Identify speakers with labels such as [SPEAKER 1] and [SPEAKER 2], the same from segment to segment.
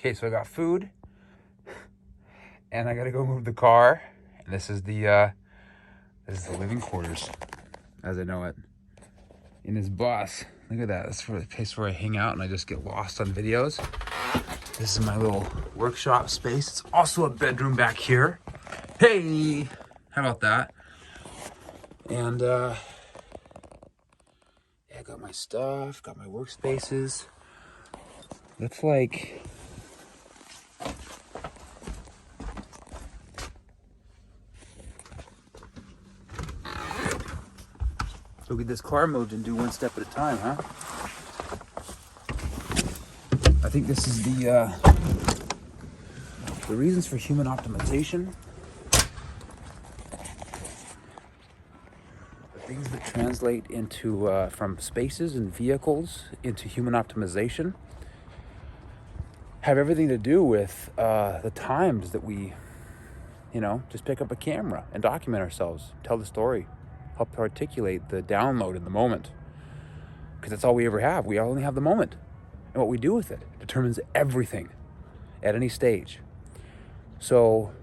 [SPEAKER 1] Okay, so I got food, and I gotta go move the car. And this is the living quarters, as I know it. In this bus, look at that. That's the place where I hang out, and I just get lost on videos. This is my little workshop space. It's also a bedroom back here. Hey, how about that? And yeah, I got my stuff, got my workspaces. It's like, look at this car moved and do one step at a time, huh? I think this is the reasons for human optimization. The things that translate into from spaces and vehicles into human optimization have everything to do with the times that we, just pick up a camera and document ourselves, tell the story, help articulate the download in the moment. Because that's all we ever have. We only have the moment. And what we do with it determines everything at any stage. So,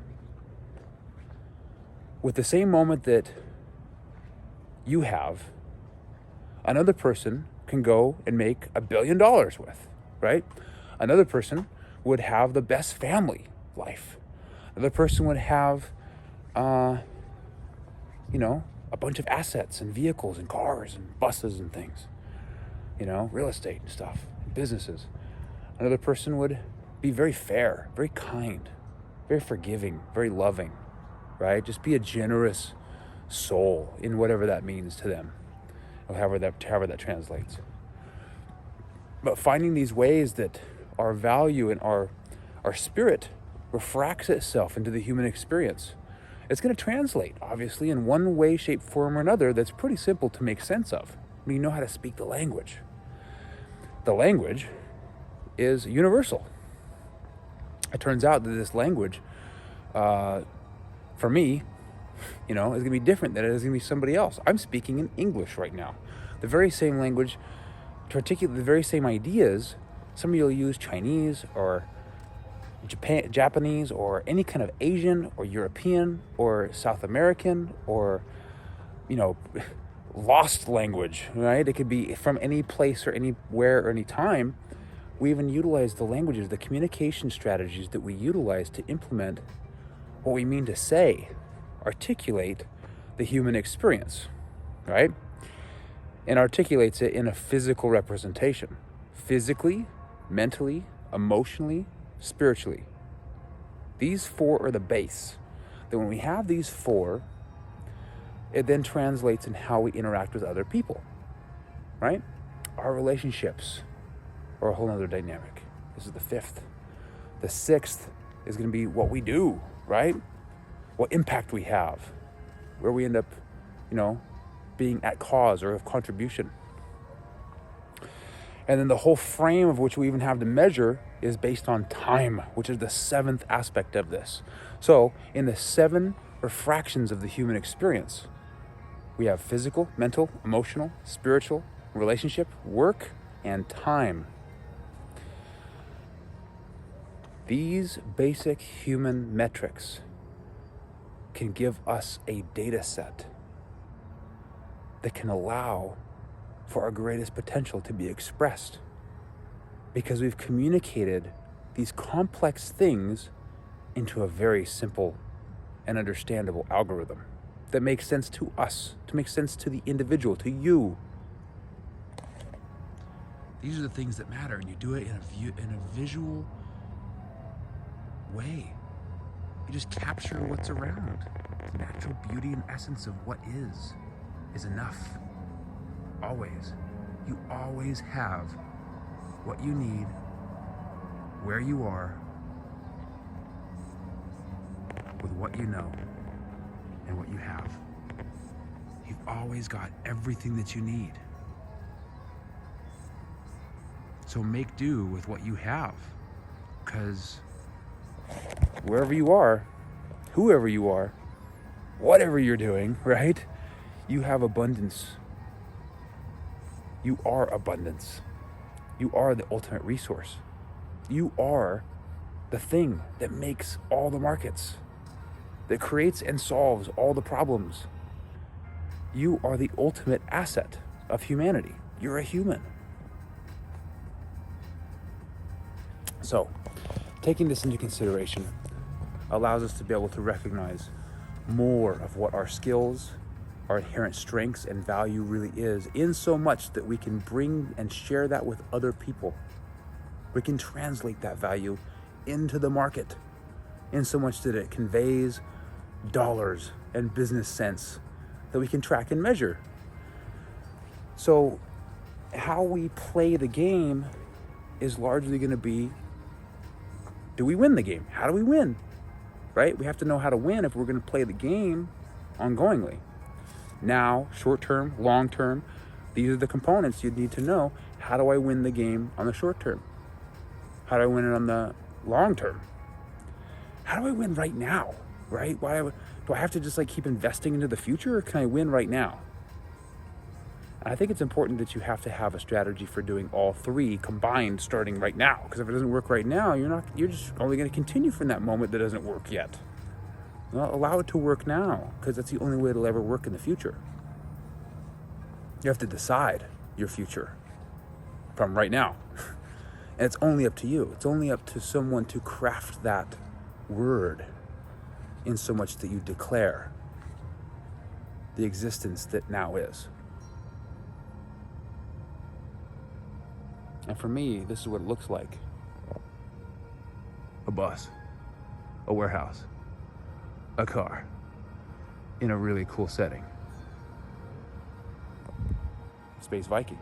[SPEAKER 1] with the same moment that you have, another person can go and make $1 billion with, right? Another person would have the best family life. Another person would have, a bunch of assets and vehicles and cars and buses and things, real estate and stuff, and businesses. Another person would be very fair, very kind, very forgiving, very loving, right? Just be a generous soul in whatever that means to them, or however that translates. But finding these ways that our value and our spirit refracts itself into the human experience, it's going to translate, obviously, in one way, shape, form, or another that's pretty simple to make sense of. I mean, you know how to speak the language. The language is universal. It turns out that this language, for me, is going to be different than it is going to be somebody else. I'm speaking in English right now. The very same language to articulate the very same ideas. Somebody will use Chinese or Japanese or any kind of Asian or European or South American or, lost language, right? It could be from any place or anywhere or any time. We even utilize the languages, the communication strategies that we utilize to implement what we mean to say, articulate the human experience, right? And articulates it in a physical representation. Physically, mentally, emotionally, spiritually. These four are the base. That when we have these four, it then translates in how we interact with other people, right? Our relationships are a whole other dynamic. This is the fifth. The sixth is going to be what we do, right? What impact we have, where we end up, being at cause or of contribution. And then the whole frame of which we even have to measure is based on time, which is the seventh aspect of this. So in the 7 refractions of the human experience, we have physical, mental, emotional, spiritual, relationship, work, and time. These basic human metrics can give us a data set that can allow for our greatest potential to be expressed, because we've communicated these complex things into a very simple and understandable algorithm that makes sense to us, to make sense to the individual, to you. These are the things that matter, and you do it in a visual way. You just capture what's around. The natural beauty and essence of what is enough. Always. You always have what you need, where you are, with what you know and what you have. You've always got everything that you need. So make do with what you have, because wherever you are, whoever you are, whatever you're doing, right? You have abundance. You are abundance. You are the ultimate resource. You are the thing that makes all the markets, that creates and solves all the problems. You are the ultimate asset of humanity. You're a human. So, taking this into consideration allows us to be able to recognize more of what our skills, our inherent strengths and value really is, in so much that we can bring and share that with other people. We can translate that value into the market in so much that it conveys dollars and business sense that we can track and measure. So how we play the game is largely going to be, do we win the game? How do we win? Right? We have to know how to win if we're going to play the game ongoingly. Now, short term, long term, these are the components you'd need to know. How do I win the game on the short term? How do I win it on the long term? How do I win right now? Right? Do I have to just keep investing into the future, or can I win right now? I think it's important that you have to have a strategy for doing all three combined starting right now. Because if it doesn't work right now, you're just only going to continue from that moment that doesn't work yet. Well, allow it to work now, because that's the only way it'll ever work in the future. You have to decide your future from right now. And it's only up to you. It's only up to someone to craft that word in so much that you declare the existence that now is. And for me, this is what it looks like. A bus, a warehouse, a car, in a really cool setting. Space Viking.